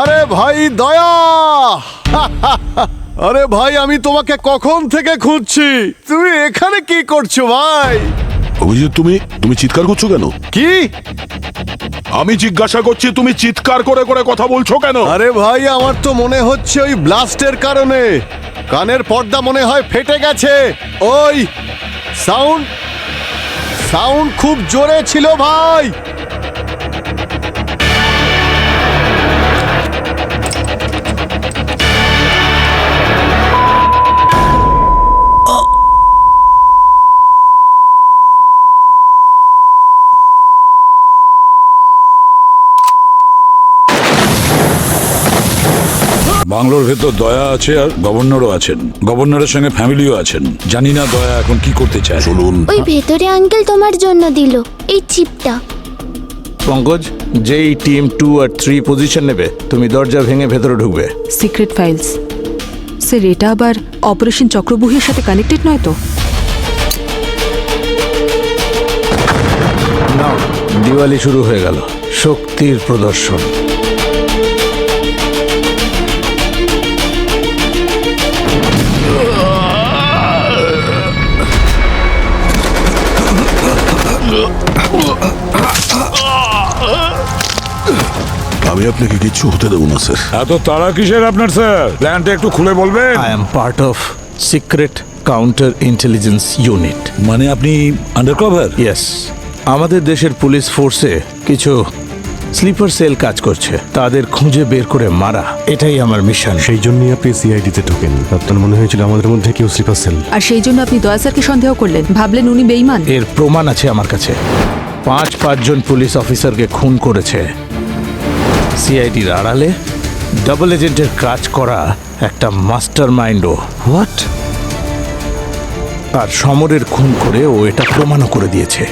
আরে ভাই দয়া, আরে ভাই আমি তোমাকে কখন থেকে খুঁজছি, তুমি এখানে কি করছো ভাই? অভিজিৎ, তুমি চিৎকার করছো কেন? কি? আমি জিজ্ঞাসা করছি, তুমি চিৎকার করে করে কথা বলছো কেন? আরে ভাই আমার তো মনে হচ্ছে ওই ব্লাস্টের কারণে কানের পর্দা মনে হয় ফেটে গেছে। ওই সাউন্ড খুব জোরে ছিল ভাই। বাংলোর ভেতর দয়া আছে আর গভর্নরও আছেন, গভর্নরের সঙ্গে ফ্যামিলিও আছেন। জানি না দয়া এখন কি করতে চায়। চলুন। ওই ভেতরে আঙ্কেল তোমার জন্য দিল এই চিপটা। পঙ্কজ, যেই টিম 2 আর 3 পজিশন নেবে, তুমি দরজা ভেঙে ভেতরে ঢুকবে। সিক্রেট ফাইলস স্যার, এটা আবার অপারেশন চক্রবুহের সাথে কানেক্টেড নয় তো? নাও, দিওয়ালি শুরু হয়ে গেল, শক্তির প্রদর্শন। আমি আপনাকে কিচ্ছু হতে দেবো না স্যার। এত তাড়া কিসের আপনার স্যার? প্ল্যানটা একটু খুলে বলবেন। I am part of secret counter intelligence unit. মানে আপনি আন্ডারকভার? ইয়েস, আমাদের দেশের পুলিশ ফোর্সে কিছু স্লিপার সেল কাজ করছে, তাদের খুঁজে বের করে মারা, এটাই আমার মিশন। সেই জন্যই আপনি সিআইডিতে ঢোকেন। আপনার মনে হয়েছিল আমাদের মধ্যে কেউ স্লিপার সেল। আর সেই জন্য আপনি দয়া স্যারকে সন্দেহ করলেন, ভাবলেন উনি বেঈমান। এর প্রমাণ আছে আমার কাছে। 5 পুলিশ অফিসারকে খুন করেছে সিআইডির আড়ালে ডাবল এজেন্টের কাজ করা একটা মাস্টার মাইন্ডও। হোয়াট? আর সমরের খুন করে ও এটা প্রমাণও করে দিয়েছে।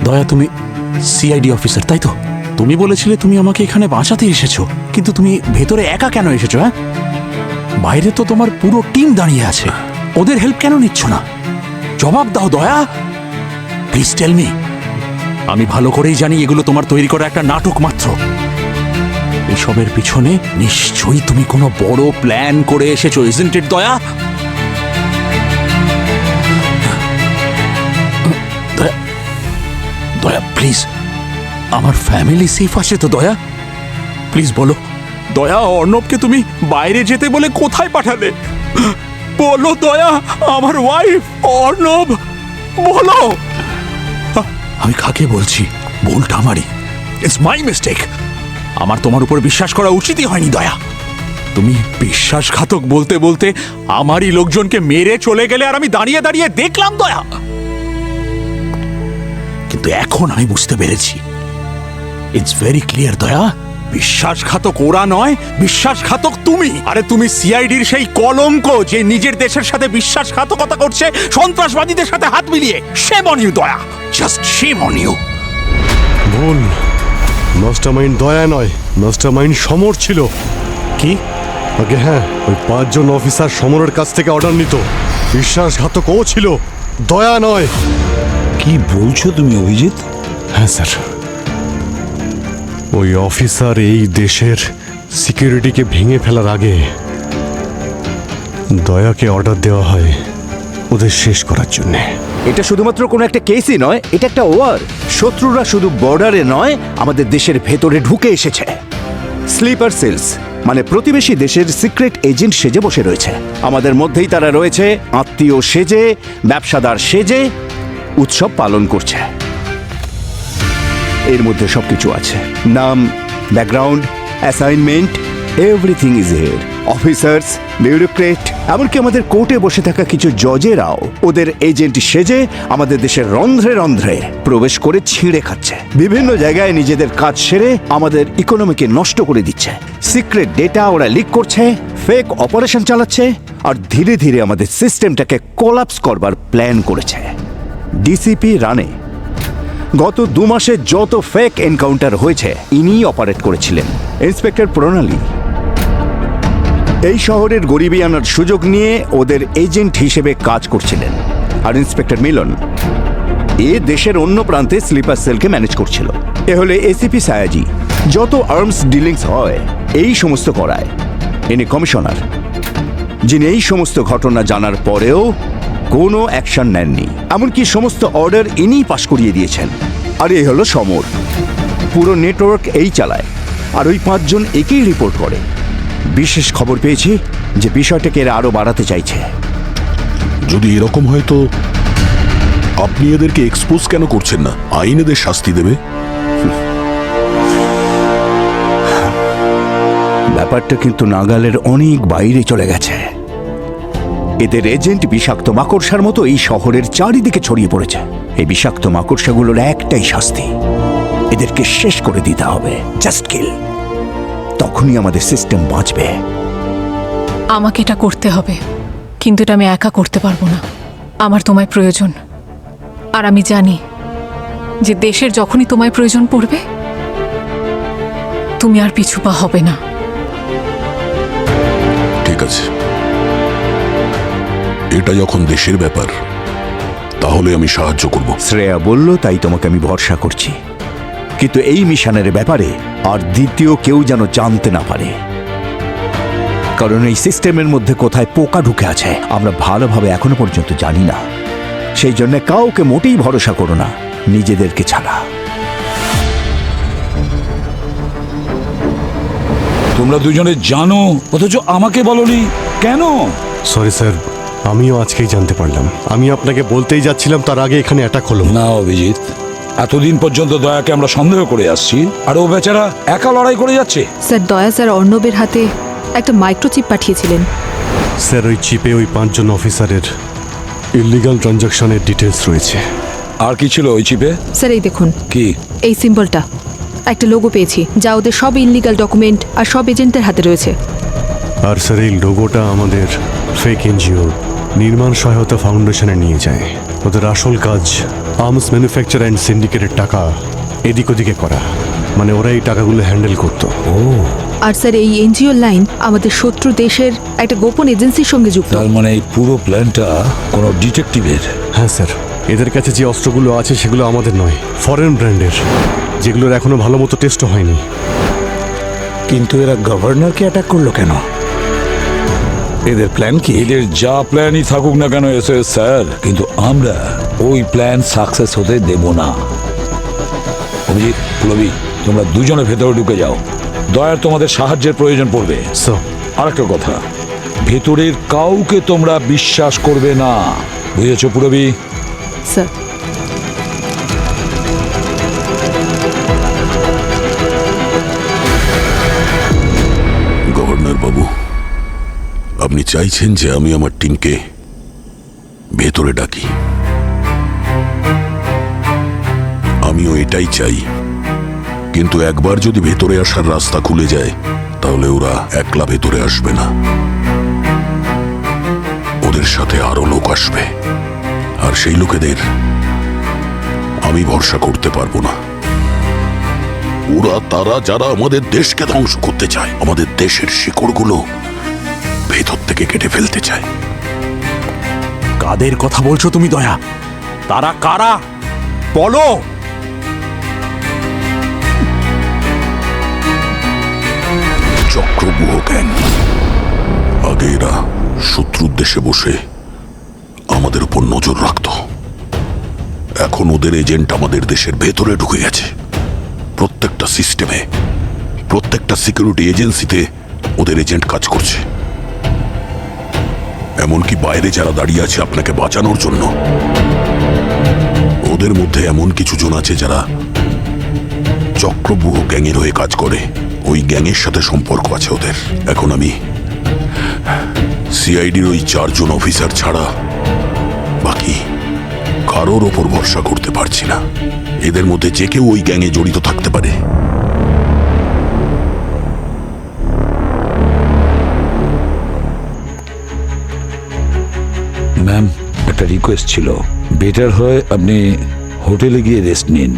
দয়া, তুমি সিআইডি অফিসার তাই তো? তুমি বলেছিলে তুমি আমাকে এখানে বাঁচাতে এসেছো, কিন্তু তুমি ভেতরে একা কেন এসেছো? হ্যাঁ, বাইরে তো তোমার পুরো টিম দাঁড়িয়ে আছে, ওদের হেল্প কেন নিচ্ছ না? জবাব দাও দয়া, প্লিজ টেল মি। আমি ভালো করেই জানি এগুলো তোমার তৈরি করা একটা নাটক মাত্র। এসবের পিছনে নিশ্চয়ই তুমি কোনো বড় প্ল্যান করে এসেছো, ইজন্ট ইট দয়া? দয়া প্লিজ, আমার ফ্যামিলি সেফ আছে তো দয়া? প্লিজ বলো দয়া, অর্ণবকে তুমি বাইরে যেতে বলে কোথায় পাঠালে? বলো দয়া, আমার ওয়াইফ অর্ণব, বলো। আমি কাকে বলছি? ভুলটা আমারই, ইটস মাই মিস্টেক। আমার তোমার উপর বিশ্বাস করা উচিতই হয়নি দয়া। তুমি বিশ্বাসঘাতক বলতে বলতে আমারই লোকজনকে মেরে চলে গেলে, আর আমি দাঁড়িয়ে দাঁড়িয়ে দেখলাম দয়া। কিন্তু এখন আমি বুঝতে পেরেছি, ইটস ভেরি ক্লিয়ার দয়া, বিশ্বাসঘাতক ওরা নয়, বিশ্বাসঘাতক তুমি। আরে তুমি সিআইডির সেই কলঙ্ক যে নিজের দেশের সাথে বিশ্বাসঘাতকতা করছে সন্ত্রাসবাদীদের সাথে হাত মিলিয়ে। শেম অন ইউ দয়া, জাস্ট শেম অন ইউ। ভুল, মাস্টারমাইন্ড দয়া নয়, মাস্টারমাইন্ড সমর ছিল। কি? আগে হ্যাঁ, ওই 5 জন অফিসার সমরের কাছ থেকে অর্ডার নিত। বিশ্বাসঘাতক ও ছিল, দয়া নয়। কি বলছো তুমি অভিজিৎ? হ্যাঁ স্যার, ওই অফিসার এই দেশের সিকিউরিটিকে ভেঙে ফেলার আগে দয়াকে অর্ডার দেওয়া হয় ওদের শেষ করার জন্যে। এটা শুধুমাত্র কোনো একটা কেসই নয়, এটা একটা ওয়ার। শত্রুরা শুধু বর্ডারে নয়, আমাদের দেশের ভেতরে ঢুকে এসেছে। স্লিপার সেলস মানে প্রতিবেশী দেশের সিক্রেট এজেন্ট সেজে বসে রয়েছে। আমাদের মধ্যেই তারা রয়েছে, আত্মীয় সেজে, ব্যবসাদার সেজে উৎসব পালন করছে। এর মধ্যে সবকিছু আছে, নাম, background, assignment, everything is here. Officers, bureaucrat, এমনকি আমাদের কোর্টে বসে থাকা কিছু জজেরাও ওদের এজেন্ট সেজে আমাদের দেশের রন্ধ্রে রন্ধ্রে প্রবেশ করে ছিঁড়ে খাচ্ছে। বিভিন্ন জায়গায় নিজেদের কাজ সেরে আমাদের ইকোনমিকে নষ্ট করে দিচ্ছে। সিক্রেট ডেটা ওরা লিক করছে, ফেক অপারেশন চালাচ্ছে, আর ধীরে ধীরে আমাদের সিস্টেমটাকে কোলাপস করবার প্ল্যান করেছে। ডিসিপি রানে গত 2 মাসে যত ফেক এনকাউন্টার হয়েছে ইনি অপারেট করেছিলেন। ইন্সপেক্টর প্রণালী এই শহরের গরিবী আনার সুযোগ নিয়ে ওদের এজেন্ট হিসেবে কাজ করছিলেন। আর ইন্সপেক্টর মিলন এ দেশের অন্য প্রান্তে স্লিপার সেলকে ম্যানেজ করছিল। এ হলে এসিপি সায়াজি, যত আর্মস ডিলিংস হয় এই সমস্ত করায়। ইনি কমিশনার, যিনি এই সমস্ত ঘটনা জানার পরেও কোনো অ্যাকশন নেননি, এমনকি সমস্ত অর্ডার ইনি পাশ করিয়ে দিয়েছেন। আর এই হলো সমর, পুরো নেটওয়ার্ক এই চালায়। আর ওই 5 জন একেই রিপোর্ট করে। বিশেষ খবর পেয়েছি যে বিষয়টাকে এরা আরো বাড়াতে চাইছে। যদি এরকম হয় তো আপনি এদেরকে এক্সপোজ কেন করছেন না? আইন এদের শাস্তি দেবে। ব্যাপারটা কিন্তু নাগালের অনেক বাইরে চলে গেছে। এদের এজেন্ট বিষাক্ত মাকড়সার মতো এই শহরের চারিদিকে ছড়িয়ে পড়েছে। এই বিষাক্ত মাকড়সাগুলোর একটাই শাস্তি, এদেরকে শেষ করে দিতে হবে। জাস্ট কিল। তখনই আমাদের সিস্টেম বাঁচবে। আমাকে এটা করতে হবে, কিন্তু এটা আমি একা করতে পারবো না। আমার তোমায় প্রয়োজন। আর আমি জানি যে দেশের যখনই তোমায় প্রয়োজন পড়বে তুমি আর পিছু পা হবে না। ঠিক আছে, এটা যখন দেশের ব্যাপার তাহলে আমি সাহায্য করব। শ্রেয়া বলল তাই তোমাকে আমি ভরসা করছি, কিন্তু এই মিশনের ব্যাপারে আর দ্বিতীয় কেউ যেন জানতে না পারে। কারণ এই সিস্টেমের মধ্যে কোথায় পোকা ঢুকে আছে আমরা ভালোভাবে এখনো পর্যন্ত জানি না। সেই জন্য কাউকে মোটেই ভরসা করো না, নিজেদেরকে ছাড়া। তোমরা দুজনে জানো অথচ আমাকে বলনি কেন? সরি স্যার, আমিও আজকেই জানতে পারলাম। আমি আপনাকে বলতেই যাচ্ছিলাম, তার আগে এখানে অ্যাটাক হলো। না অভিজিৎ, এতদিন পর্যন্ত দয়াকে আমরা সন্দেহ করে আসছি, আর ও বেচারা একা লড়াই করে যাচ্ছে। স্যার দয়া স্যার অর্ণবের হাতে একটা মাইক্রোচিপ পাঠিয়েছিলেন। স্যার ওই চিপে ওই 5 জন অফিসারের ইলিগাল ট্রানজাকশনের ডিটেলস রয়েছে। আর কি ছিল ওই চিপে? স্যার এই দেখুন, কি? এই সিম্বলটা, একটা লোগো পেয়েছি যা ওদের সব ইনলিগাল ডকুমেন্ট আর সব এজেন্টদের হাতে রয়েছে। আর স্যার এই লোগোটা আমাদের ফেক এনজিও নির্মাণ সহায়তা ফাউন্ডেশনে নিয়ে যায়। ওদের আসল কাজ আর্মস ম্যানুফ্যাকচার অ্যান্ড সিন্ডিকেটের টাকা এদিক ওদিকে করা, মানে ওরা এই টাকাগুলো হ্যান্ডেল করতো। আর স্যার এই এনজিও লাইন আমাদের শত্রু দেশের একটা গোপন এজেন্সির সঙ্গে যুক্ত। তার মানে এই পুরো প্ল্যানটা কোনো ডিটেকটিভের? হ্যাঁ স্যার, এদের কাছে যে অস্ত্রগুলো আছে সেগুলো আমাদের নয়, ফরেন ব্র্যান্ডের, যেগুলোর এখনো ভালো মতো টেস্টও হয়নি। কিন্তু এরা গভর্নরকে অ্যাটাক করলো কেন? এদের প্ল্যান কি? এদের যা প্ল্যানই থাকুক না কেন এসে স্যার, কিন্তু আমরা ওই প্ল্যান সাকসেস হতে দেব না। অভিজিৎ, পুলবি, তোমরা দুজনে ভেতরে ঢুকে যাও। দয়ার তোমাদের সাহায্যের প্রয়োজন পড়বে। আর একটা কথা, ভেতরের কাউকে তোমরা বিশ্বাস করবে না, বুঝেছো পুরবি? স্যার গভর্নর বাবু, আপনি চাইছেন যে আমি আমার টিমকে ভেতরে ডাকি। আমিও এটাই চাই, কিন্তু একবার যদি ভেতরে আসার রাস্তা খুলে যায় তাহলে ওরা একলা ভেতরে আসবে না, ওদের সাথে আরো লোক আসবে। আর সেই লোকেদের আমি ভরসা করতে পারবো না। ওরা তারা যারা আমাদের দেশকে ধ্বংস করতে চায়, আমাদের দেশের শিকড়গুলো ভেতর থেকে কেটে ফেলতে চায়। কাদের কথা বলছো তুমি দয়া? তারা কারা বলো? চক্রব্যূহ গ্যাং। আগে এরা শত্রুর দেশে বসে আমাদের উপর নজর রাখত, এখন ওদের এজেন্ট আমাদের দেশের ভেতরে ঢুকে গেছে। প্রত্যেকটা সিস্টেমে, প্রত্যেকটা সিকিউরিটি এজেন্সিতে ওদের এজেন্ট কাজ করছে। এমনকি বাইরে যারা দাঁড়িয়ে আছে আপনাকে বাঁচানোর জন্য, ওদের মধ্যে এমন কিছু জন আছে যারা চক্রব্যূহ গ্যাংয়ের হয়ে কাজ করে। ওই গ্যাংয়ের সাথে সম্পর্ক আছে ওদের। এখন আমি সিআইডির ওই 4 জন অফিসার ছাড়া বাকি কারোর ওপর ভরসা করতে পারছি না। এদের মধ্যে যে কেউ ওই গ্যাংয়ে জড়িত থাকতে পারে। ম্যাম, একটা রিকোয়েস্ট ছিল। বেটার হয় আপনি হোটেলে গিয়ে রেস্ট নিন।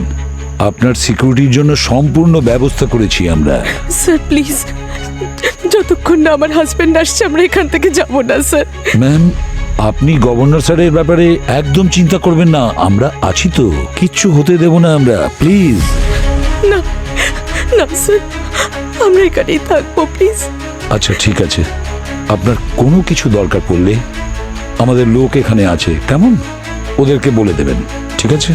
আপনার সিকিউরিটির জন্য সম্পূর্ণ ব্যবস্থা করেছি আমরা। স্যার প্লিজ, যতক্ষণ না আমার হাজবেন্ড আসছে আমরা এখান থেকে যাব না স্যার। ম্যাম, আপনি গভর্নর স্যারের ব্যাপারে একদম চিন্তা করবেন না, আমরা আছি তো, কিচ্ছু হতে দেব না আমরা, প্লিজ। না না স্যার, আমরা এখানেই থাকবো প্লিজ। আচ্ছা ঠিক আছে, আপনার কোনো কিছু দরকার পড়লে আমাদের লোক এখানে আছে, কেমন? ওদেরকে বলে দেবেন, ঠিক আছে?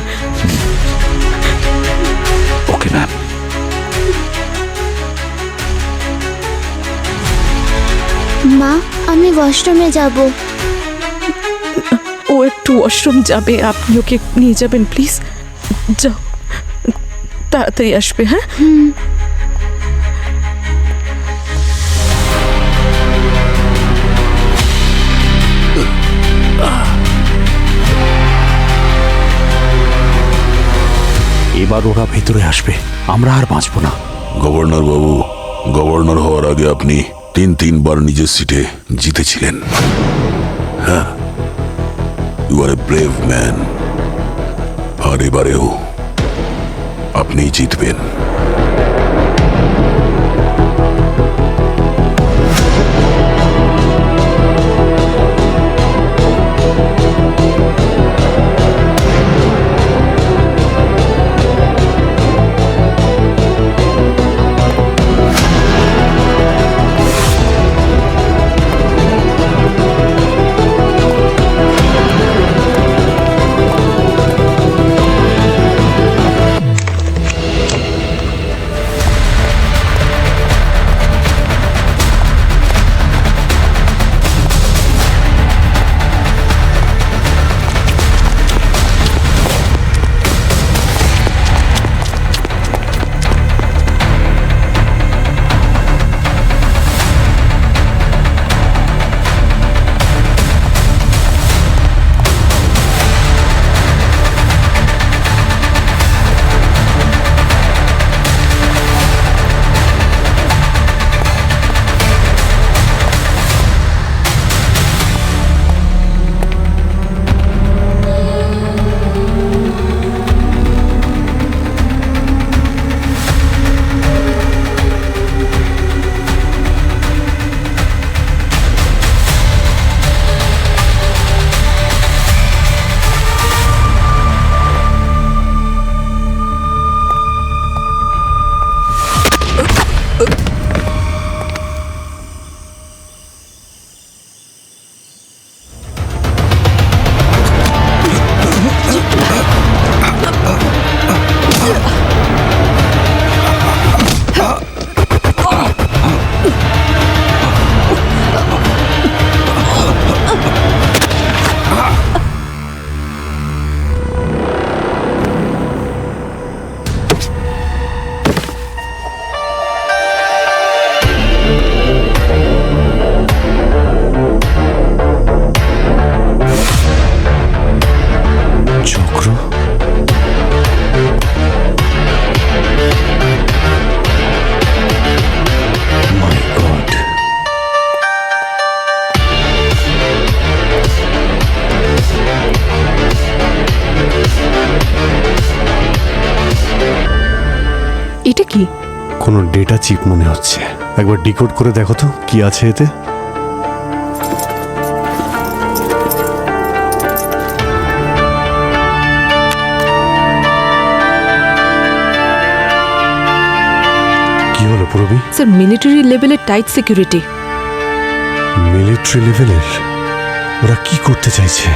Okay ma'am. মা, আমি ওয়াশরুমে যাব। ও একটু ওয়াশরুম যাবে, আপনি ওকে নিয়ে যাবেন প্লিজ। যাও, তাড়াতাড়ি আসবে। হ্যাঁ এবার ওরা ভেতরে আসবে, আমরা আর বাঁচবো না। গভর্নর বাবু, গভর্নর হওয়ার আগে আপনি তিনবার নিজের সিটে জিতেছিলেন। হ্যাঁ, you are a brave man. আর এবারেও আপনি জিতবেন। এটা কি? কোনো ডেটা চিপ মনে হচ্ছে, একবার ডিকোড করে দেখো তো কি আছে এতে। কি হলো পুরবি? স্যার, মিলিটারি লেভেলের টাইট সিকিউরিটি। মিলিটারি লেভেলের? ওরা কি করতে চাইছে?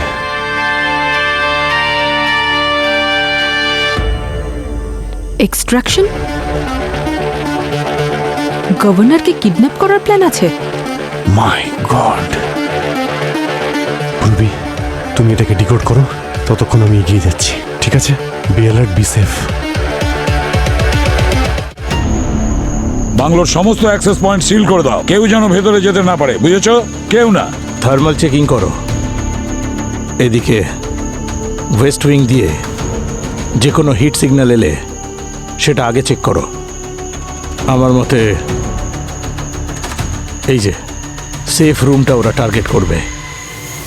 এক্সট্রাকশন? গভর্নরকে কিডন্যাপ করার প্ল্যান আছে? মাই গড! পুরবি, তুমি এটাকে ডিকোড করো, ততক্ষণ আমি এগিয়ে যাচ্ছি, ঠিক আছে? Be alert, be safe. বাংলোর সমস্ত অ্যাক্সেস পয়েন্ট সিল করে দাও, কেউ যেন ভেতরে যেতে না পারে, বুঝেছো? কেউ না। থার্মাল চেকিং করো। এদিকে ওয়েস্ট উইং দিয়ে যে কোনো হিট সিগন্যাল এলে সেটা আগে চেক করো। আমার মতে এই যে সেফ রুমটা ওরা টার্গেট করবে।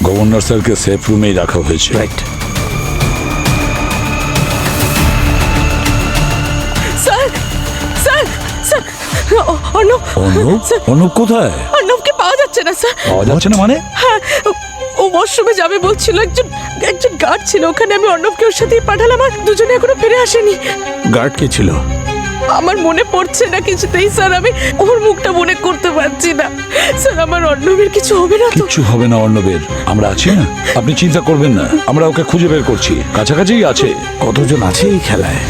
গভর্নর স্যারকে সেফ রুমেই রাখা হয়েছে। রাইট। অর্ণব অনুপ স্যার, অনুপ কোথায়? অর্ণবকে পাওয়া যাচ্ছে না স্যার। পাওয়া যাচ্ছে না মানে? হ্যাঁ, ও ওয়াশরুমে যাবে বলছিল। একজন গার্ড ছিল ওখানে, আমি অর্ণবকে ওর সাথেই পাঠালাম, আর দুজনে এখনো ফিরে আসেনি। গার্ড কে ছিল? আমার মনে পড়ছে না কিছুতেই স্যার, আমি ওর মুখটা মনে করতে পারছি না স্যার। আমার অর্ণবের কিছু হবে না তো? কিচ্ছু হবে না অর্ণবের, আমরা আছি না, আপনি চিন্তা করবেন না, আমরা ওকে খুঁজে বের করছি, কাছাকাছিই আছে। কতজন আছে এই খেলায়?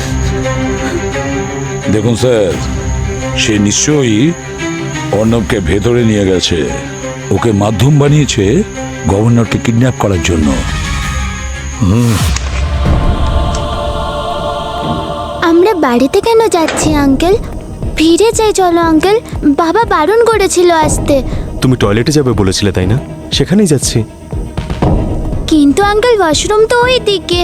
দেখুন স্যার, সে নিশ্চয়ই অর্ণবকে ভেতরে নিয়ে গেছে, ওকে মাধ্যম বানিয়েছে গভর্নরকে কিডন্যাপ করার জন্য। আমরা বাড়িতে কেন যাচ্ছি আঙ্কেল? ফিরে যাই চলো আঙ্কেল, বাবা বারণ করেছিল আসতে। তুমি টয়লেটে যাবে বলেছিলে তাই না? সেখানেই যাচ্ছি। কিন্তু আঙ্কেল ওয়াশরুম তো ওই দিকে।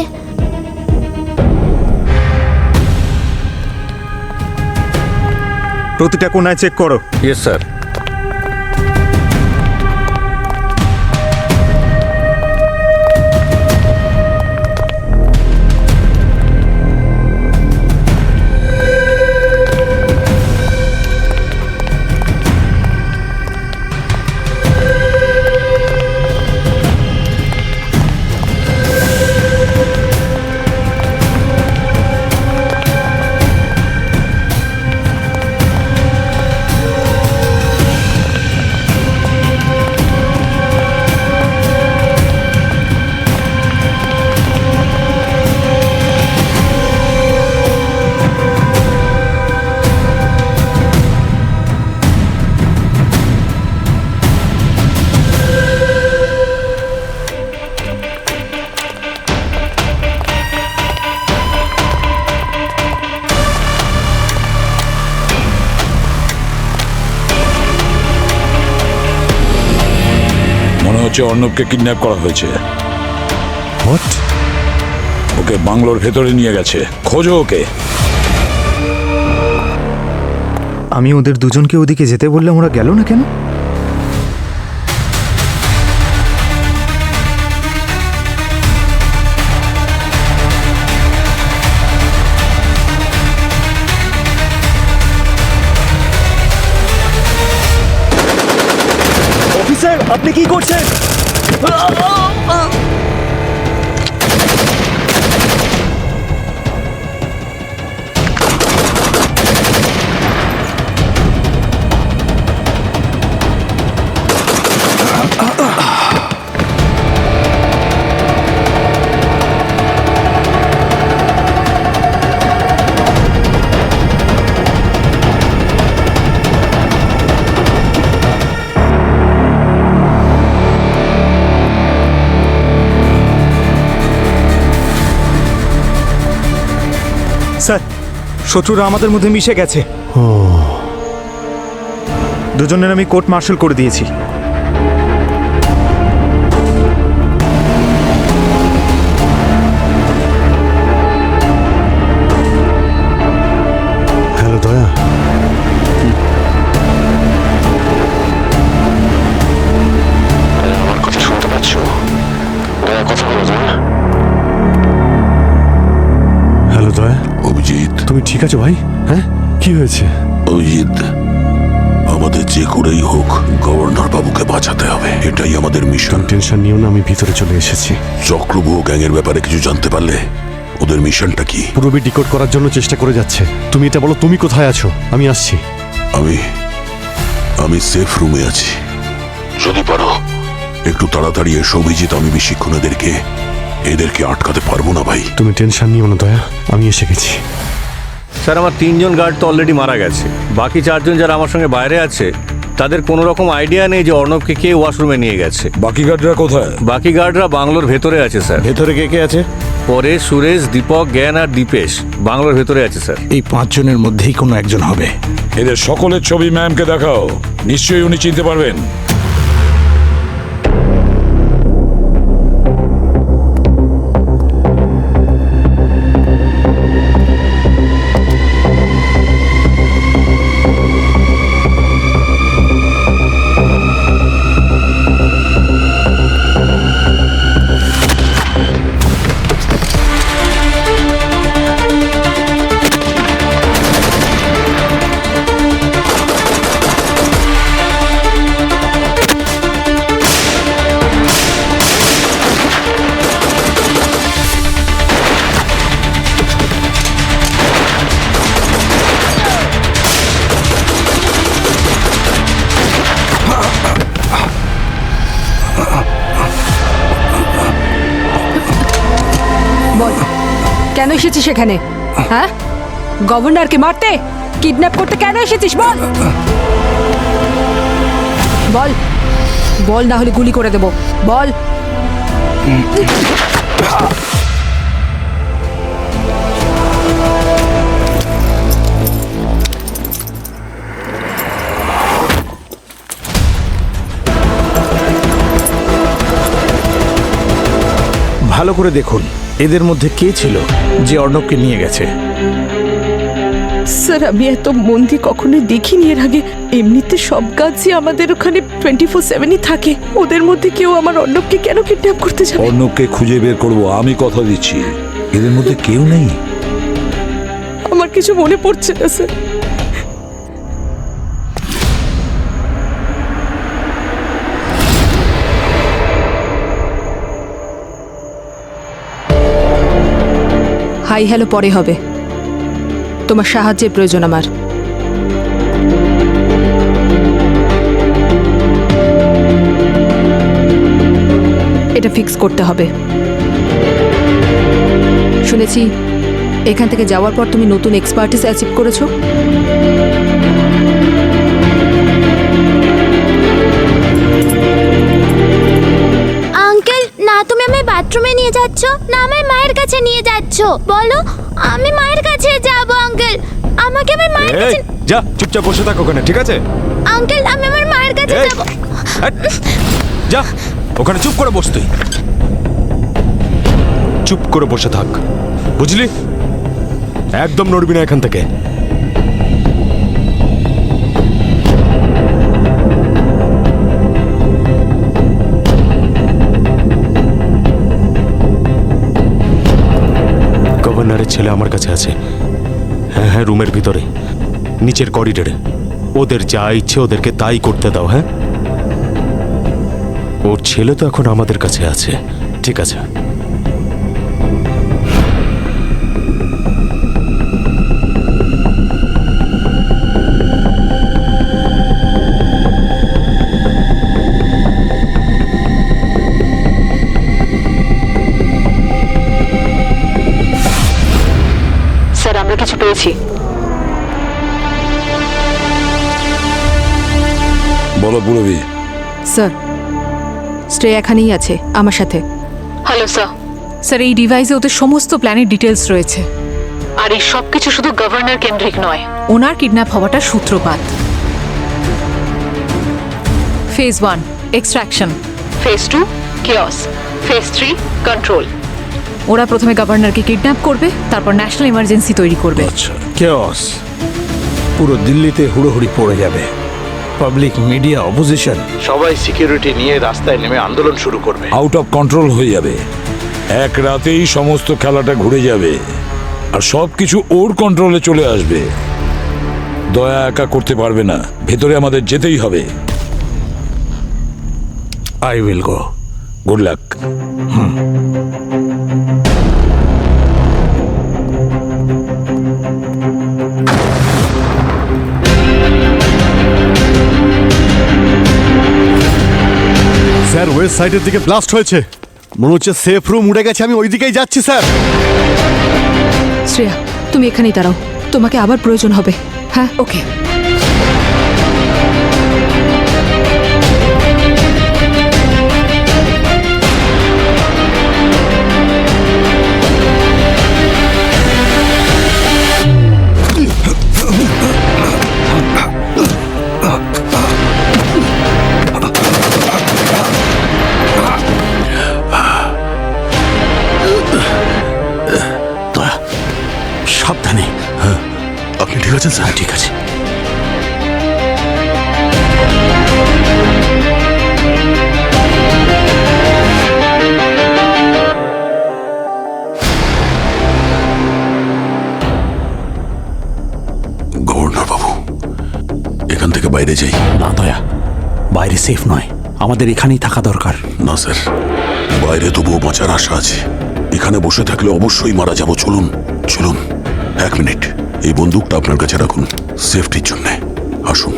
প্রতিটা কোনায় চেক করো। Yes sir. মনে হচ্ছে অর্ণবকে কিডন্যাপ করা হয়েছে। হোয়াট? ওকে বাংলোর ভেতরে নিয়ে গেছে, খোঁজো ওকে। আমি ওদের দুজনকে ওদিকে যেতে বললাম, ওরা গেল না কেন? অফিসার, আপনি কি করছেন? স্যার, শত্রুরা আমাদের মধ্যে মিশে গেছে। দুজনের আমি কোর্ট মার্শাল করে দিয়েছি। হ্যালো দয়া, আমার কথা শুনতে পাচ্ছ? দয়া, কথা বলো দয়া। হ্যালো দয়া, অভিজিৎ, তুমি ঠিক আছো ভাই? হ্যাঁ, কি হয়েছে? অভিজিৎ, আমাদের যে করেই হোক গভর্নর বাবুকে বাঁচাতে হবে, এটাই আমাদের মিশন। টেনশন নিও না, আমি ভিতরে চলে এসেছি। চক্রবুহ গ্যাংয়ের ব্যাপারে কিছু জানতে পারলে ওদের মিশনটা কি? পুরবি ডিকোড করার জন্য চেষ্টা করে যাচ্ছে। তুমি এটা বলো, তুমি কোথায় আছো? আমি আসছি। আমি সেফ রুমে আছি। যদি পারো একটু তাড়াতাড়ি এসো অভিজিৎ, আমি বেশিক্ষণ এদেরকে আটকাতে পারবো না ভাই। তুমি টেনশন নিও না দয়া, আমি এসে গেছি। স্যার, আমার 3 জন গার্ড তো অলরেডি মারা গেছে। বাকি 4 জন যারা আমার সঙ্গে বাইরে আছে, তাদের কোনো রকম আইডিয়া নেই যে অর্ণবকে কে ওয়াশরুমে নিয়ে গেছে। বাকি গার্ডরা কোথায়? বাকি গার্ডরা বাংলোর ভেতরে আছে স্যার। ভেতরে কে কে আছে? পরেশ, সুরেশ, দীপক, জ্ঞান আর দীপেশ বাংলোর ভেতরে আছে স্যার। এই 5 জনের মধ্যেই কোনো একজন হবে। এদের সকলের ছবি ম্যামকে দেখাও, নিশ্চয়ই উনি চিনতে পারবেন। কেন এসেছিস সেখানে? হ্যাঁ, গভর্নরকে মারতে, কিডন্যাপ করতে কেন এসেছিস? বল বল বল, না হলে গুলি করে দেব। বল। ভালো করে দেখুন এদের মধ্যে কে ছিল যে অর্ণবকে নিয়ে গেছে। স্যার আমি এত মন্দি কখনোই দেখিনি এর আগে। এমনিতে সব কাজই আমাদের ওখানে 24/7ই থাকে। ওদের মধ্যে কেউ আমার অর্ণবকে কেন কিডন্যাপ করতে যাবে? অর্ণবকে খুঁজে বের করব, আমি কথা দিচ্ছি। এদের মধ্যে কেউ নেই। আমার কিছু মনে পড়ছে না স্যার। হাই হ্যালো পরে হবে, তোমার সাহায্যের প্রয়োজন আমার। এটা ফিক্স করতে হবে। শুনেছি এখান থেকে যাওয়ার পর তুমি নতুন এক্সপার্টিস অ্যাচিভ করেছো। আঙ্কেল, না তুমি আমায় বাথরুমে নিয়ে যাচ্ছ, না আমায় মায়ের কাছে নিয়ে যাচ্ছ। বলো, আমি মায়ের কাছে যাব। আঙ্কেল, আমাকে আমার মায়ের কাছে। যা, চুপচাপ বসে থাক ওখানে, ঠিক আছে? আঙ্কেল, আমি আমার মায়ের কাছে যাব। যা, ওখানে চুপ করে বস। তুই চুপ করে বসে থাক, বুঝলি? একদম নড়বি না এখান থেকে। গভর্নরের ছেলে আমার কাছে আছে। হ্যাঁ হ্যাঁ, রুমের ভিতরে, নিচের করিডোরে। ওদের যা ইচ্ছে ওদেরকে তাই করতে দাও। হ্যাঁ, ওর ছেলে তো এখন আমাদের কাছে আছে, ঠিক আছে? স্যার, আমরা কিছু পেয়েছি। বলো পুরবি। স্যার, স্ট্রে এখানেই আছে আমার সাথে। Hello sir. স্যার, এই ডিভাইসে ওদের সমস্ত প্ল্যানের ডিটেলস রয়েছে। আর এই সব কিছু শুধু গভর্নর কেন্দ্রিক নয়, ওনার কিডন্যাপ হওয়াটা সূত্রপাত। Phase 1 extraction, phase 2 chaos, phase 3 control. ওরা প্রথমে গভর্নরকে কিডন্যাপ করবে, তারপর ন্যাশনাল ইমার্জেন্সি তৈরি করবে। আচ্ছা, কেওস, পুরো দিল্লিতে হুড়োহুড়ি পড়ে যাবে। পাবলিক, মিডিয়া, অপোজিশন সবাই সিকিউরিটি নিয়ে রাস্তায় নেমে আন্দোলন শুরু করবে। আউট অফ কন্ট্রোল হয়ে যাবে। এক রাতেই সমস্ত খেলাটা ঘুরে যাবে, আর সবকিছু ওর কন্ট্রোলে চলে আসবে। দয়া একা করতে পারবে না, ভেতরে আমাদের যেতেই হবে। I will go. Good luck. Sir, West সাইডের দিকে ব্লাস্ট হয়েছে। মনে হচ্ছে সেফ রুম উড়ে গেছে। আমি ওই দিকেই যাচ্ছি স্যার। শ্রেয়া, তুমি এখানেই দাঁড়াও, তোমাকে আবার প্রয়োজন হবে। হ্যাঁ, ওকে। সাবধানে। হ্যাঁ, আপনি ঠিক আছেন স্যার? ঠিক আছে। গভর্নর বাবু, এখান থেকে বাইরে যাই। না দয়া, বাইরে সেফ নয়, আমাদের এখানেই থাকা দরকার। না স্যার, বাইরে তবুও বাঁচার আশা আছে। এখানে বসে থাকলে অবশ্যই মারা যাব। চলুন চলুন। 1 মিনিট, এই বন্দুকটা আপনার কাছে রাখুন, সেফটির জন্য। আসুন।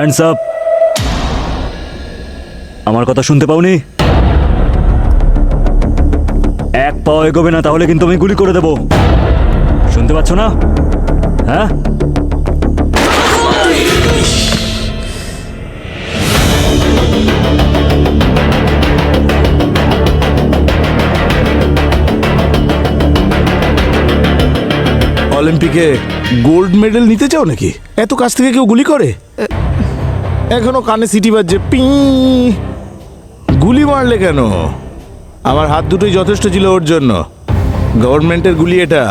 Hands up. আমার কথা শুনতে পাওনি? এক পাও এগোবে না, তাহলে কিন্তু আমি গুলি করে দেব। শুনতে পাচ্ছ না? হ্যাঁ, অলিম্পিকে গোল্ড মেডেল নিতে চাও নাকি? এত কাছ থেকে কেউ গুলি করে? এখনো কানে সিটি বাজছে, পি। গুলি মারলে কেন? আমার হাত দুটোই যথেষ্ট ছিল ওর জন্য। গভর্নমেন্টের গুলি এটা,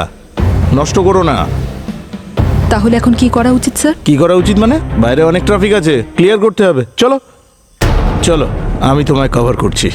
নষ্ট করো না। তাহলে এখন কি করা উচিত স্যার? কি করা উচিত মানে? বাইরে অনেক ট্রাফিক আছে, ক্লিয়ার করতে হবে। চলো চলো, আমি তোমায় কভার করছি।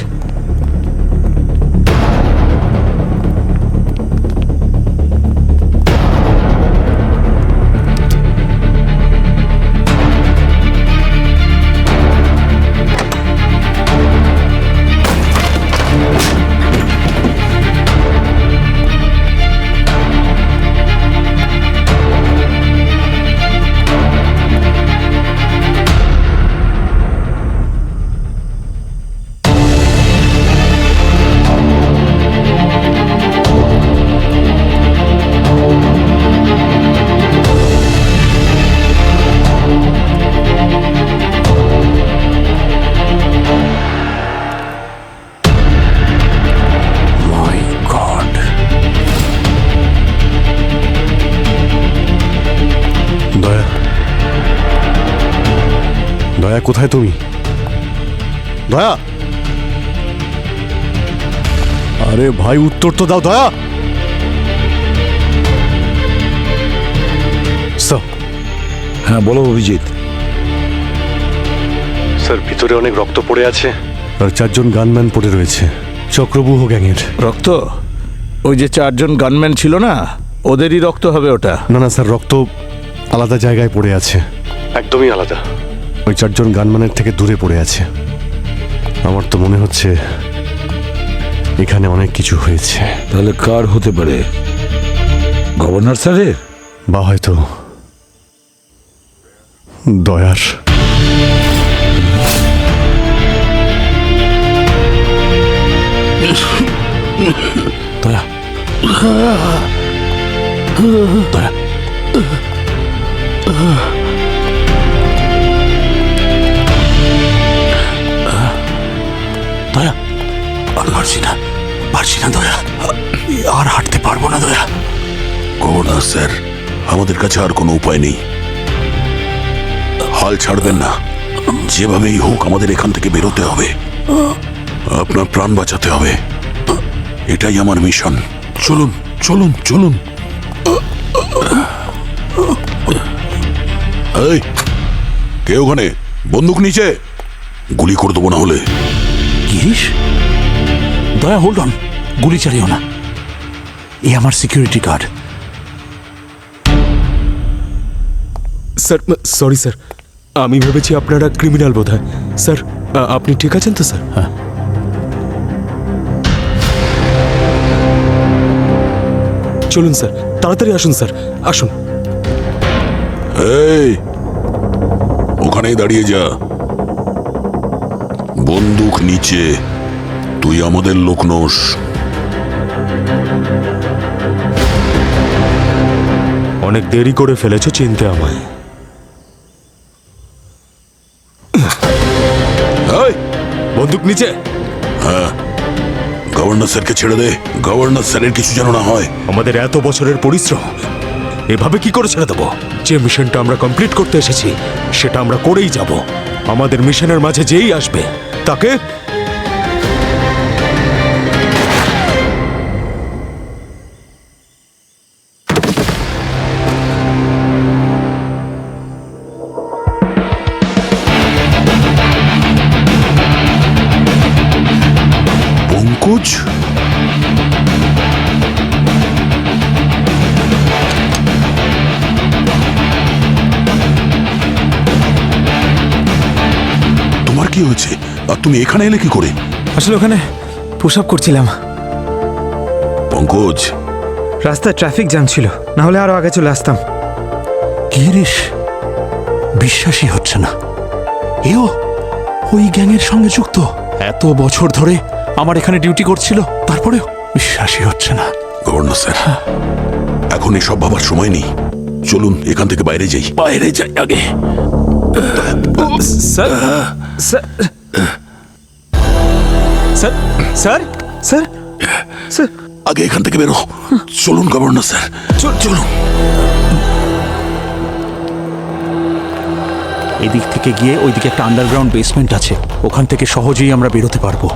দয়া, কোথায় তুমি? দয়া, আরে ভাই উত্তর তো দাও দয়া। স্যার। হ্যাঁ বলো অভিজিৎ। স্যার, ভিতরে অনেক রক্ত পড়ে আছে আর 4 জন গানম্যান পড়ে রয়েছে, চক্রবুহ গ্যাংয়ের। রক্ত? ওই যে 4 জন গানম্যান ছিল না, ওদেরই রক্ত হবে ওটা। না না স্যার, রক্ত আলাদা জায়গায় পড়ে আছে, একদমই আলাদা। ওই 4 জন গানম্যানের থেকে দূরে পড়ে আছে। আমার তো মনে হচ্ছে এখানে অনেক কিছু হয়েছে। তাহলে কার হতে পারে? গভর্নর স্যারের, বা হয়তো দয়ার। দয়া, দয়া, দয়া, আর পারছি না দয়া, আর হাঁটতে পারবো না দয়া। গভর্নর স্যার, আমাদের কাছে আর কোনো উপায় নেই। হাল ছাড়বেন না, যেভাবেই হোক আমাদের এখান থেকে বেরোতে হবে। আপনার প্রাণ বাঁচাতে হবে, এটাই আমার মিশন। চলুন চলুন চলুন। এই, কে ওখানে? বন্দুক নিচে, গুলি করে দেবো না হলে। গিরিশ, দয়া হোল্ড অন, গুলি চালিও না, এ আমার security guard. Sir, sorry sir, আমি ভেবেছি আপনারা ক্রিমিনাল বোধহয়। স্যার, আপনি ঠিক আছেন তো স্যার? হ্যাঁ। চলুন স্যার, তাড়াতাড়ি আসুন স্যার, আসুন। এই, ওখানেই দাঁড়িয়ে যা, বন্দুক নিচে। তুই আমাদের লোক নোস। অনেক দেরি করে ফেলেছো চিনতে আমায়। এই, বন্দুক নিচে। হ্যাঁ, গভর্নর স্যারকে ছেড়ে দে। গভর্নর স্যারের কিছু যেন না হয়। আমাদের এত বছরের পরিশ্রম এভাবে কি করে ছেড়ে দেবো? যে মিশনটা আমরা কমপ্লিট করতে এসেছি সেটা আমরা করেই যাব। আমাদের মিশনের মাঝে যেই আসবে তাকে পঙ্কজ, তোমার কি হয়েছে? আর তুমি এখানে এলে কি করে? আসলে ওখানে পুশ আপ করছিলাম। পঙ্কজ, রাস্তায় ট্রাফিক জ্যাম ছিল, না হলে আরো আগে চলে আসতাম। গিরিশ, বিশ্বাসই হচ্ছে না, এও ওই গ্যাংয়ের সঙ্গে যুক্ত। এত বছর ধরে আমার এখানে ডিউটি করছিল, তারপরেও বিশ্বাসই হচ্ছে না। গভর্নর স্যার, এখন এসব ভাবার সময় নেই। চলুন এখান থেকে বাইরে যাই। বাইরে যাই আগে। Sir sir sir sir sir sir আগে এখান থেকে বেরো। চলুন গভর্নর স্যার, চলুন। এদিক থেকে গিয়ে ওইদিকে একটা আন্ডারগ্রাউন্ড বেসমেন্ট আছে, ওখান থেকে সহজেই আমরা বেরোতে পারবো।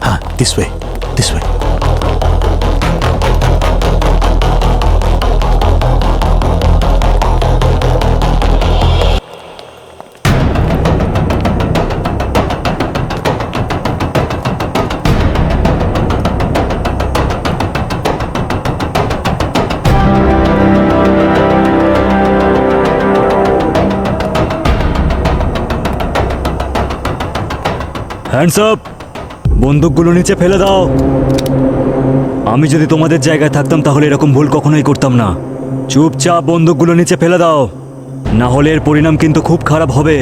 হ্যাঁ, this way, this way. Hands up! বন্দুকগুলো নিচে ফেলে দাও। আমি যদি তোমাদের জায়গায় থাকতাম তাহলে এরকম ভুল কখনোই করতাম না। চুপচাপ বন্দুকগুলো নিচে ফেলে দাও, না হলে এর পরিণাম কিন্তু খুব খারাপ হবে।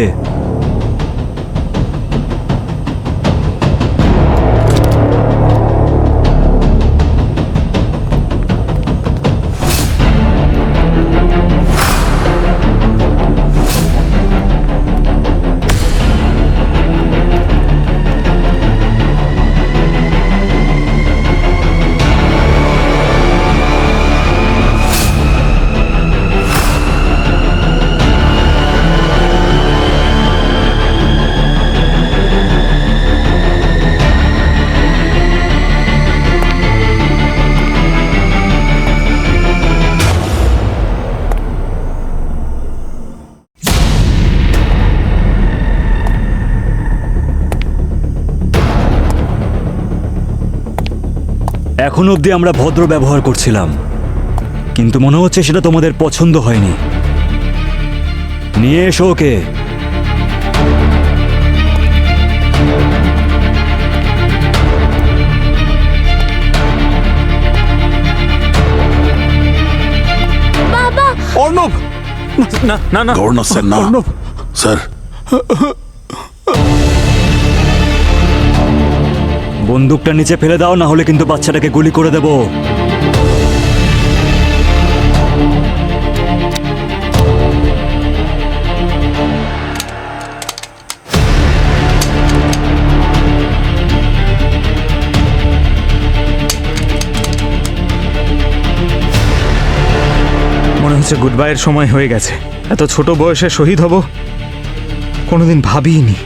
এখন অবধি আমরা ভদ্র ব্যবহার করছিলাম, কিন্তু মনে হচ্ছে সেটা তোমাদের পছন্দ হয়নি। নিয়ে এসো ওকে। বাবা! অর্ণব! না না না, গভর্নর স্যার, না। অর্ণব স্যার, বন্দুকটা নিচে ফেলে দাও, না হলে কিন্তু বাচ্চাটাকে গুলি করে দেব। মনে হচ্ছে গুড বাইয়ের সময় হয়ে গেছে। এত ছোট বয়সে শহীদ হব কোনোদিন ভাবিনি।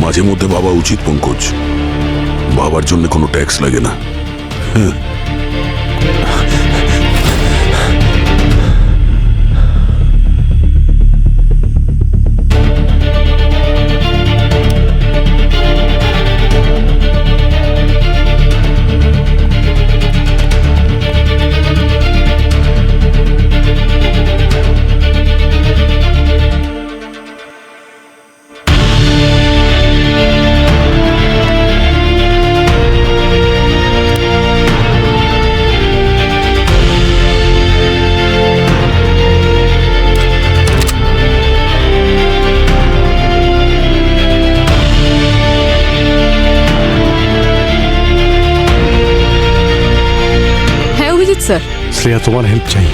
মাঝে মধ্যে ভাবা উচিত পঙ্কজ, ভাবার জন্য কোনো ট্যাক্স লাগে না। স্যার। শ্রেয়া, তোমার হেল্প চাই।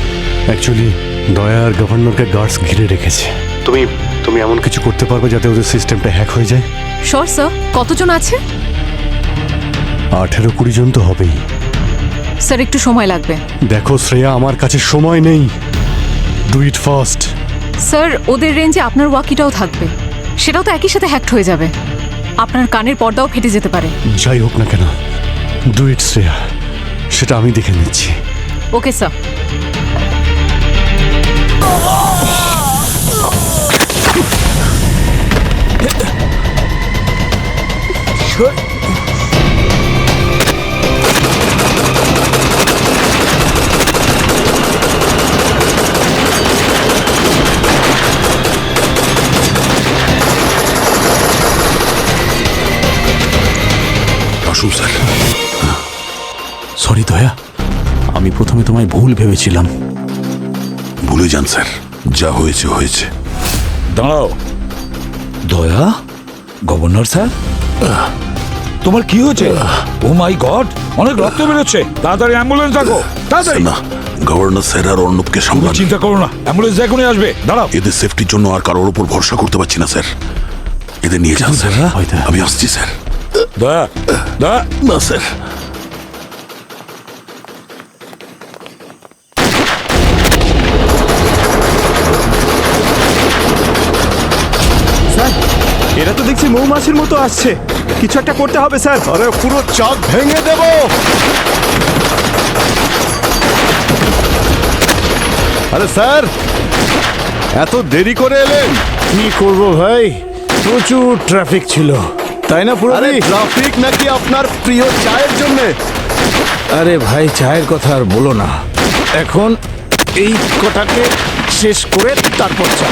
অ্যাকচুয়ালি দয়া আর গভর্নরকে গার্ডস ঘিরে রেখেছে। তুমি এমন কিছু করতে পারবে যাতে ওদের সিস্টেমটা হ্যাক হয়ে যায়? শোর স্যার, কতজন আছে? 18-20 জন তো হবেই। স্যার, একটু সময় লাগবে। দেখো শ্রেয়া, আমার কাছে সময় নেই। Do it fast. স্যার, ওদের রেঞ্জে আপনার ওয়াকিটাও থাকবে, সেটাও তো একই সাথে হ্যাক্ট হয়ে যাবে। আপনার কানের পর্দাও ফেটে যেতে পারে। যাই হোক না কেন, ডু ইট শ্রেয়া, সেটা আমি দেখে নিচ্ছি। Okay sir. আসুন স্যার। সরি দয়া, আমি প্রথমে তোমায় ভুল ভেবেছিলাম। ভুলে যান স্যার, যা হয়েছে হয়েছে। দাঁড়াও, দয়া, গভর্নর স্যার, তোমার কি হয়েছে? ও মাই গড, অনেক রক্ত বেরোচ্ছে, তাড়াতাড়ি অ্যাম্বুলেন্স ডাকো, তাড়াতাড়ি। না, গভর্নর স্যার আর অর্ণবকে সামলান। চিন্তা করো না, অ্যাম্বুলেন্স এখনই আসবে, দাঁড়াও। এদের সেফটির জন্য আর কারোর উপর ভরসা করতে পারছি না স্যার। এদের নিয়ে যান স্যার, আমি আসছি স্যার। দয়া, দয়া, না স্যার। এরা তো দেখছি মৌমাছির মতো আসছে, কিছু একটা করতে হবে স্যার। আরে পুরো চাঁদ ভেঙে দেব। আরে স্যার, এত দেরি করে এলেন? কি করব ভাই, প্রচুর ট্রাফিক ছিল, তাই না? পুরো ট্রাফিক নাকি আপনার প্রিয় চায়ের জন্য? আরে ভাই, চায়ের কথা আর বলো না, এখন এই কটাকে শেষ করে তারপর চা।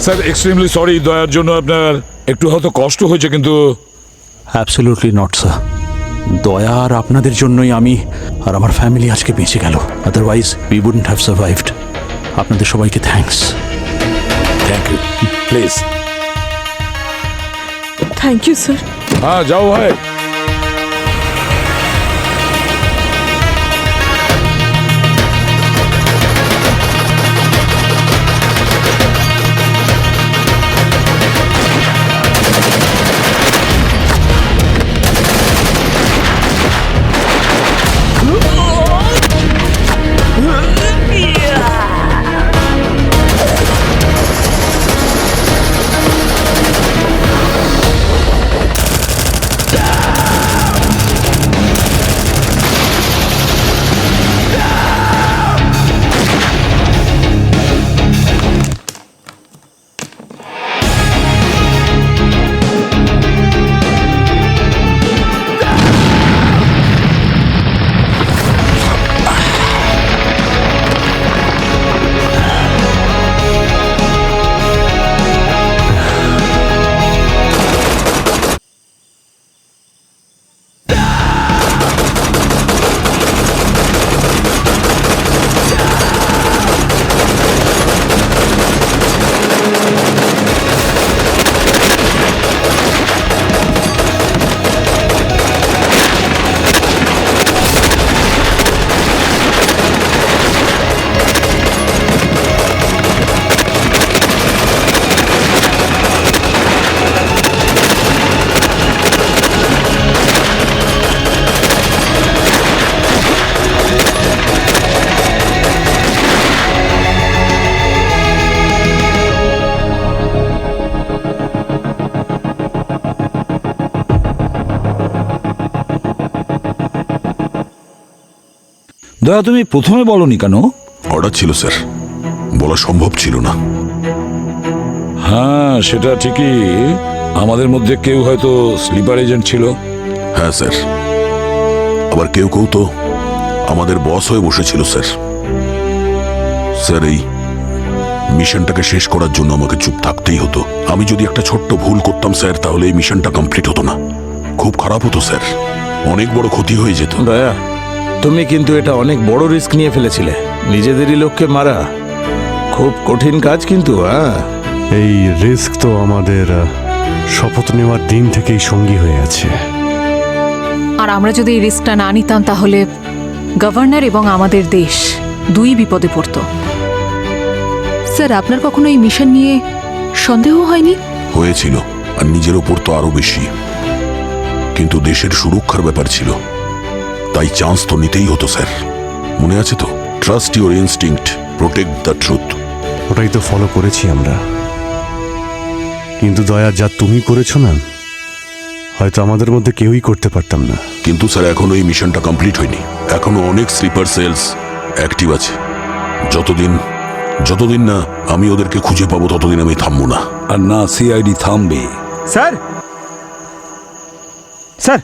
স্যার এক্সট্রিমলি সরি, দয়ার জন্য আপনার একটু হয়তো কষ্ট হয়েছে, কিন্তু অ্যাবসলিউটলি নট স্যার। দয়া আর আপনাদের জন্যই আমি আর আমার ফ্যামিলি আজকে বেঁচে গেল, otherwise we wouldn't have survived. আপনাদের সবাইকে thanks. Thank you, please. Thank you sir. হ্যাঁ, যাও ভাই। দয়া, তুমি প্রথমে বলনি কেন? অর্ডার ছিল স্যার, বলা সম্ভব ছিল না। হ্যাঁ, সেটা ঠিকই, আমাদের মধ্যে কেউ হয়তো স্লিপার এজেন্ট ছিল। হ্যাঁ স্যার, আবার কেউ কেউ তো আমাদের বস হয়ে বসেছিল স্যার। স্যার, এই মিশনটাকে শেষ করার জন্য আমাকে চুপ থাকতেই হতো। আমি যদি একটা ছোট্ট ভুল করতাম স্যার, তাহলে এই মিশনটা কমপ্লিট হতো না। খুব খারাপ হতো স্যার, অনেক বড় ক্ষতি হয়ে যেত। দয়া, তুমি কিন্তু এটা অনেক বড় রিস্ক নিয়ে ফেলেছিলে, নিজেদেরই লোককে মারা, খুব কঠিন কাজ কিন্তু। হ্যাঁ, এই রিস্ক তো আমাদের শপথ নেওয়ার দিন থেকেই সঙ্গী হয়ে আছে। আর আমরা যদি এই রিস্কটা না নিতাম তাহলে গভর্নর এবং আমাদের দেশ দুই বিপদে পড়তো। স্যার, আপনার কখনো এই মিশন নিয়ে সন্দেহ হয়নি? হয়েছিল, আর নিজের ওপর তো আরো বেশি, কিন্তু দেশের সুরক্ষার ব্যাপার ছিল, তাই চান্স তো নিতেই হতো স্যার। মনে আছে তো, trust your instinct, protect the truth. ওটাই তো ফলো করেছি আমরা। কিন্তু দয়া, যা তুমি করেছো না, হয়তো আমাদের মধ্যে কেউই করতে পারতাম না। কিন্তু স্যার, এখনো এই মিশনটা কমপ্লিট হয়নি, এখনো অনেক স্লিপার সেলস অ্যাক্টিভ আছে। যতদিন না আমি ওদেরকে খুঁজে পাবো, ততদিন আমি থামবো না। আর না সিআইডি থামবে। স্যার, স্যার,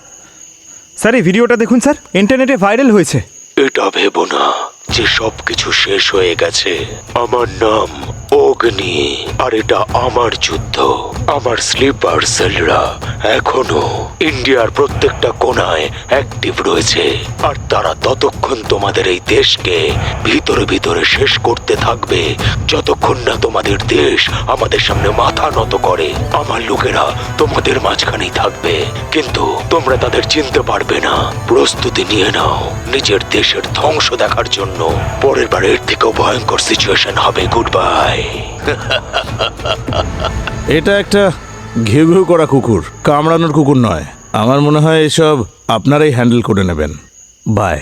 স্যার, এই ভিডিওটা দেখুন স্যার, ইন্টারনেটে ভাইরাল হয়েছে। এটা ভেবো না যে সবকিছু শেষ হয়ে গেছে। আমার নাম অগ্নি, আর এটা আমার যুদ্ধ। আমার স্লিপার সেলরা এখনো ইন্ডিয়ার প্রত্যেকটা কোণায় অ্যাক্টিভ রয়েছে, আর তারা ততক্ষণ তোমাদের এই দেশকে ভিতরে ভিতরে শেষ করতে থাকবে যতক্ষণ না তোমাদের দেশ আমাদের সামনে মাথা নত করে। আমার লোকেরা তোমাদের মাঝখানেই থাকবে, কিন্তু তোমরা তাদের চিনতে পারবে না। প্রস্তুতি নিয়ে নাও নিজের দেশের ধ্বংস দেখার জন্য। পরের বার এর থেকেও ভয়ঙ্কর সিচুয়েশন হবে। Good bye. এটা একটা ঘেউ ঘেউ করা কুকুর, কামড়ানোর কুকুর নয়। আমার মনে হয় এসব আপনারাই হ্যান্ডেল করে নেবেন। বাই।